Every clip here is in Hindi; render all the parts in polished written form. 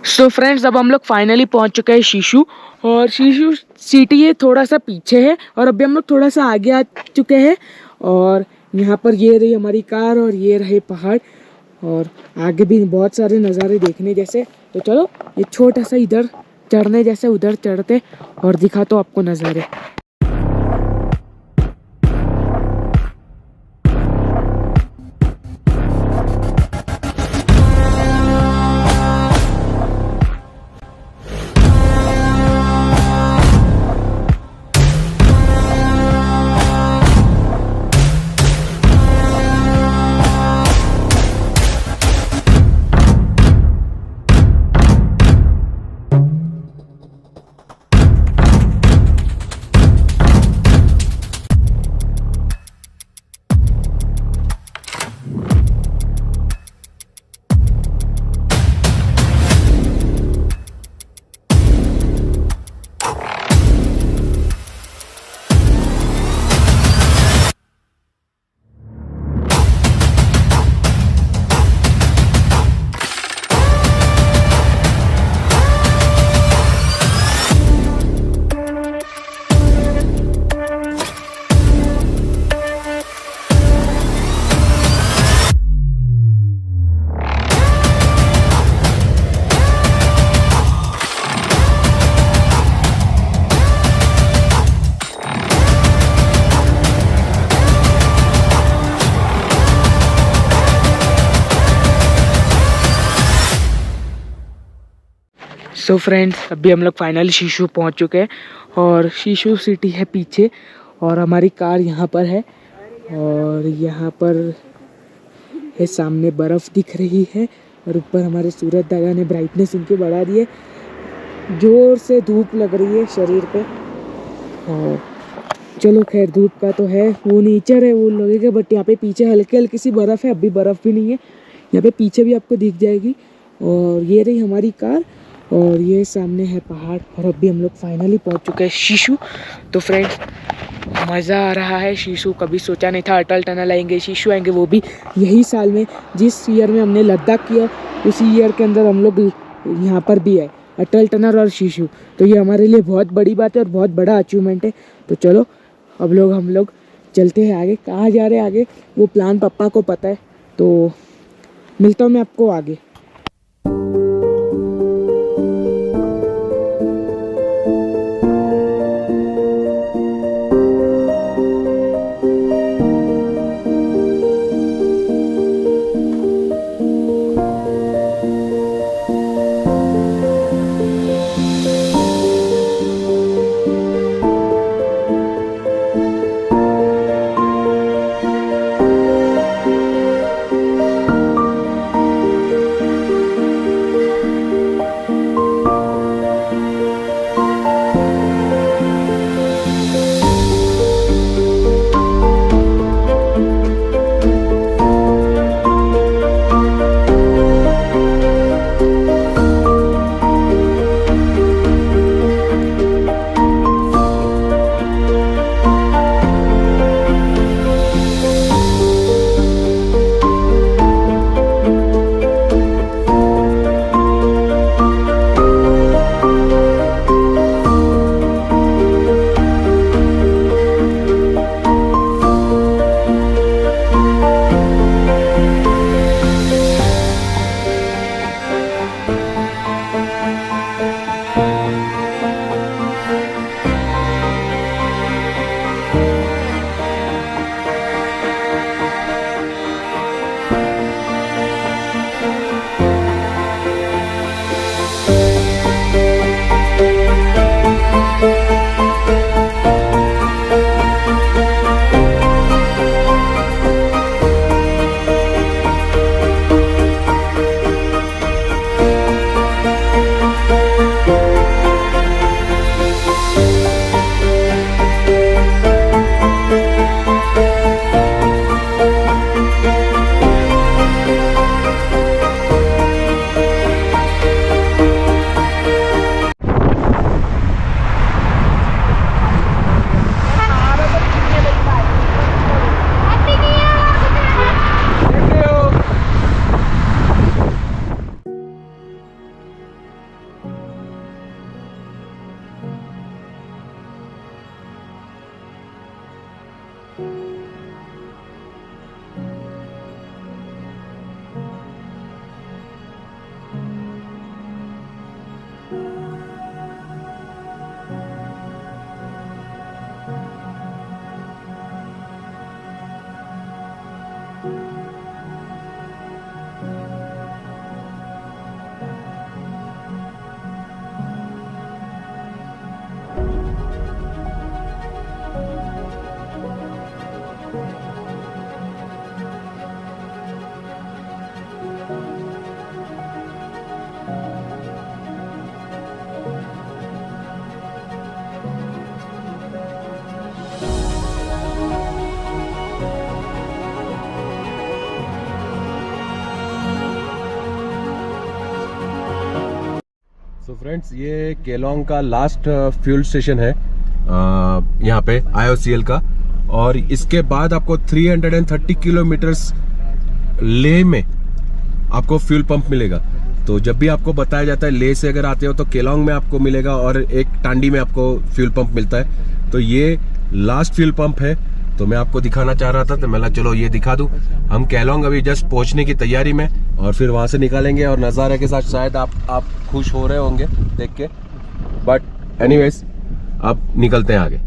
सो फ्रेंड्स, अब हम लोग फाइनली पहुंच चुके हैं शीशु। और शीशु सिटी है थोड़ा सा पीछे है और अभी हम लोग थोड़ा सा आगे आ चुके हैं। और यहाँ पर ये रही हमारी कार और ये रहे पहाड़ और आगे भी बहुत सारे नज़ारे देखने जैसे। तो चलो ये छोटा सा इधर चढ़ने जैसे उधर चढ़ते और दिखा तो आपको नज़ारे। सो फ्रेंड्स, अभी हम लोग फाइनली शीशु पहुंच चुके हैं और शीशु सिटी है पीछे और हमारी कार यहाँ पर है। और यहाँ पर है सामने बर्फ़ दिख रही है और ऊपर हमारे सूरज दादा ने ब्राइटनेस इनकी बढ़ा दी है। ज़ोर से धूप लग रही है शरीर पे। और चलो खैर, धूप का तो है, वो नेचर है, वो लगेगा। बट यहाँ पे पीछे हल्की हल्की सी बर्फ़ है, अभी बर्फ़ भी नहीं है। यहाँ पे पीछे भी आपको दिख जाएगी। और ये रही हमारी कार और ये सामने है पहाड़ और अभी हम लोग फाइनली पहुंच चुके हैं शीशु। तो फ्रेंड्स, मज़ा आ रहा है। शीशु कभी सोचा नहीं था अटल टनल आएंगे, शीशु आएंगे, वो भी यही साल में। जिस ईयर में हमने लद्दाख किया उसी ईयर के अंदर हम लोग यहाँ पर भी है, अटल टनल और शीशु। तो ये हमारे लिए बहुत बड़ी बात है और बहुत बड़ा अचीवमेंट है। तो चलो अब हम लोग चलते हैं आगे। कहाँ जा रहे हैं आगे वो प्लान पापा को पता है, तो मिलता हूँ मैं आपको आगे। सो फ्रेंड्स, ये केलोंग का लास्ट फ्यूल स्टेशन है यहाँ पे IOCL का। और इसके बाद आपको 330 किलोमीटर्स लेह में आपको फ्यूल पंप मिलेगा। तो जब भी आपको बताया जाता है लेह से अगर आते हो तो केलोंग में आपको मिलेगा और एक टांडी में आपको फ्यूल पंप मिलता है। तो ये लास्ट फ्यूल पंप है, तो मैं आपको दिखाना चाह रहा था, तो मैं चलो ये दिखा दूं। हम केलोंग अभी जस्ट पहुंचने की तैयारी में, और फिर वहां से निकालेंगे और नज़ारे के साथ शायद आप खुश हो रहे होंगे देख के। बट एनीवेज, अब निकलते हैं आगे।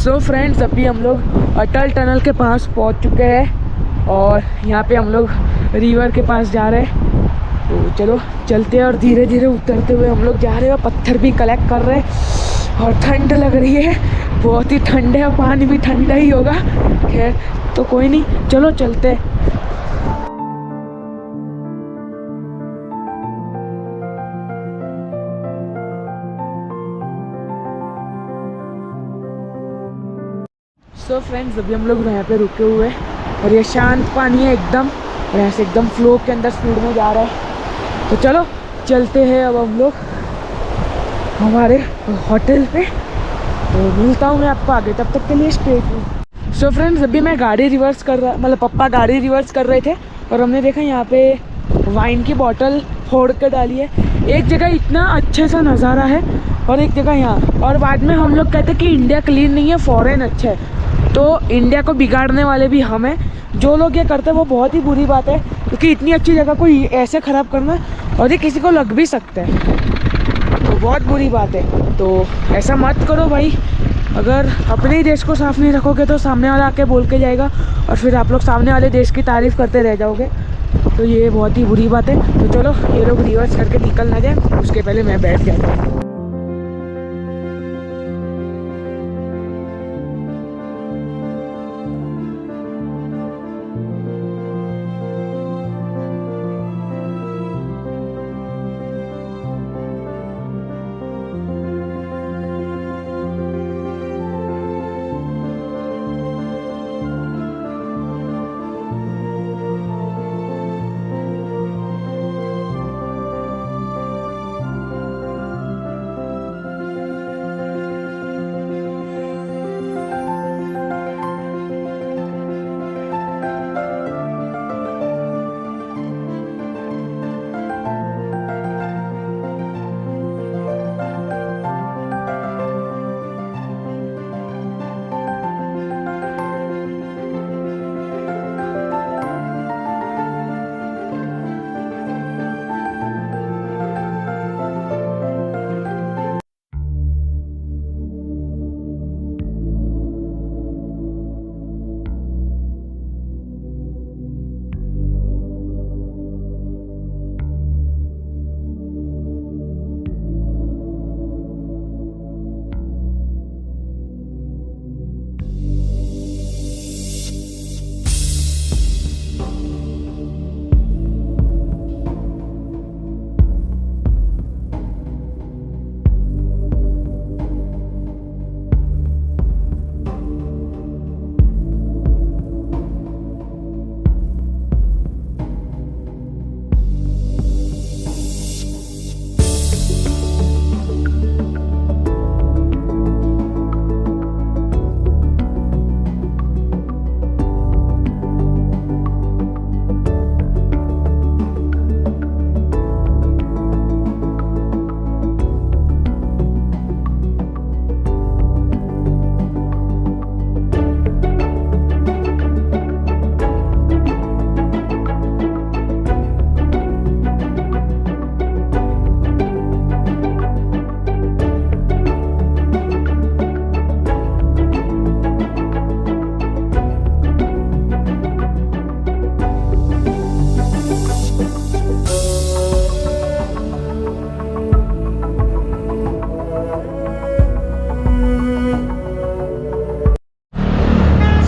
सो फ्रेंड्स, अभी हम लोग अटल टनल के पास पहुंच चुके हैं और यहाँ पे हम लोग रिवर के पास जा रहे हैं। तो चलो चलते हैं और धीरे धीरे उतरते हुए हम लोग जा रहे हैं। पत्थर भी कलेक्ट कर रहे हैं और ठंड लग रही है, बहुत ही ठंड है और पानी भी ठंडा ही होगा। खैर तो कोई नहीं, चलो चलते हैं। सो फ्रेंड्स, अभी हम लोग यहाँ पे रुके हुए हैं और ये शांत पानी है एकदम, और यहाँ से एकदम फ्लो के अंदर स्पीड में जा रहा है। तो चलो चलते हैं अब हम लोग हमारे होटल पे। तो मिलता हूँ मैं आपको आगे, तब तक के लिए स्टे ट्यून्ड। सो फ्रेंड्स, अभी मैं गाड़ी रिवर्स कर रहा, मतलब पापा गाड़ी रिवर्स कर रहे थे और हमने देखा यहाँ पे वाइन की बोतल फोड़ के डाली है। एक जगह इतना अच्छा सा नज़ारा है और एक जगह यहाँ, और बाद में हम लोग कहते हैं कि इंडिया क्लीन नहीं है, फॉरेन अच्छा है। तो इंडिया को बिगाड़ने वाले भी हम हैं। जो लोग ये करते हैं वो बहुत ही बुरी बात है, क्योंकि इतनी अच्छी जगह को ऐसे ख़राब करना, और ये किसी को लग भी सकता है, तो बहुत बुरी बात है। तो ऐसा मत करो भाई। अगर अपने ही देश को साफ नहीं रखोगे तो सामने वाला आके बोल के जाएगा और फिर आप लोग सामने वाले देश की तारीफ़ करते रह जाओगे। तो ये बहुत ही बुरी बात है। तो चलो ये लोग रिवर्स करके निकल ना जाए, उसके पहले मैं बैठ जाता हूँ।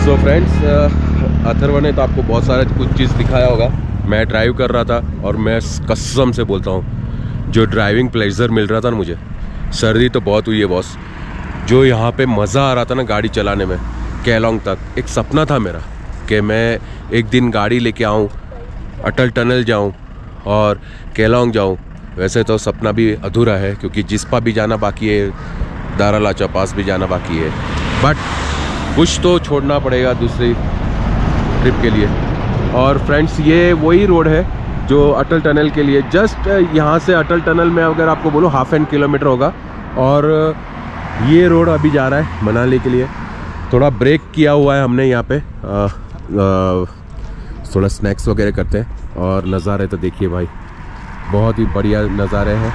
सो फ्रेंड्स, अथर्व ने तो आपको बहुत सारा कुछ चीज़ दिखाया होगा। मैं ड्राइव कर रहा था और मैं कसम से बोलता हूँ, जो ड्राइविंग प्लेजर मिल रहा था ना मुझे, सर्दी तो बहुत हुई है बॉस, जो यहाँ पे मज़ा आ रहा था ना गाड़ी चलाने में, केलोंग तक। एक सपना था मेरा कि मैं एक दिन गाड़ी लेके आऊँ, अटल टनल जाऊँ और केलोंग जाऊँ। वैसे तो सपना भी अधूरा है क्योंकि जिस्पा भी जाना बाकी है, दारालाचा पास भी जाना बाकी है, बट कुछ तो छोड़ना पड़ेगा दूसरी ट्रिप के लिए। और फ्रेंड्स, ये वही रोड है जो अटल टनल के लिए, जस्ट यहाँ से अटल टनल में अगर आपको बोलो 1/2 किलोमीटर होगा। और ये रोड अभी जा रहा है मनाली के लिए। थोड़ा ब्रेक किया हुआ है हमने यहाँ पे, थोड़ा स्नैक्स वगैरह करते हैं। और नज़ारे तो देखिए भाई, बहुत ही बढ़िया नज़ारे हैं।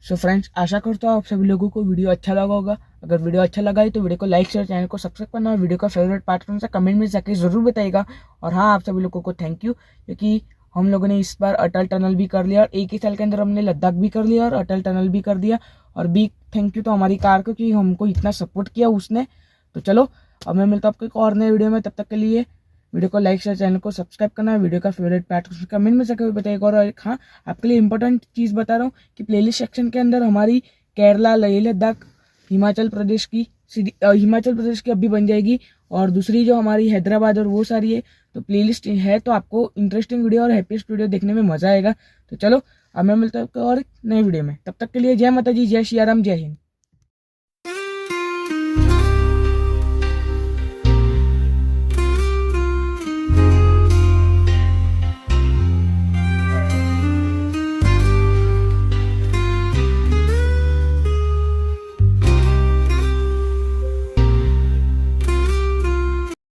सो फ्रेंड्स, आशा करता हूँ आप सभी लोगों को वीडियो अच्छा लगा होगा। अगर वीडियो अच्छा लगा है तो वीडियो को लाइक शेयर, चैनल को सब्सक्राइब करना और वीडियो का फेवरेट पार्ट कौन सा कमेंट में जाके जरूर बताइएगा। और हाँ, आप सभी लोगों को थैंक यू, क्योंकि हम लोगों ने इस बार अटल टनल भी कर लिया और एक ही साल के अंदर हमने लद्दाख भी कर लिया और अटल टनल भी कर दिया। और बिग थैंक यू तो हमारी कार को, कि हमको इतना सपोर्ट किया उसने। तो चलो, अब मैं मिलता हूँ आपको एक और नए वीडियो में। तब तक के लिए वीडियो को लाइक शेयर, चैनल को सब्सक्राइब करना, वीडियो का फेवरेट पार्ट कमेंट में जाकर बताइएगा। और हाँ, आपके लिए इंपॉर्टेंट चीज़ बता रहा हूँ कि प्लेलिस्ट सेक्शन के अंदर हमारी केरला, लेह लद्दाख, हिमाचल प्रदेश की अभी बन जाएगी, और दूसरी जो हमारी हैदराबाद और वो सारी है। तो प्लेलिस्ट है, तो आपको इंटरेस्टिंग वीडियो और हैप्पीस्ट वीडियो देखने में मजा आएगा। तो चलो, अब मैं मिलता हूँ और नए वीडियो में। तब तक के लिए जय माता जी, जय श्री राम, जय हिंद।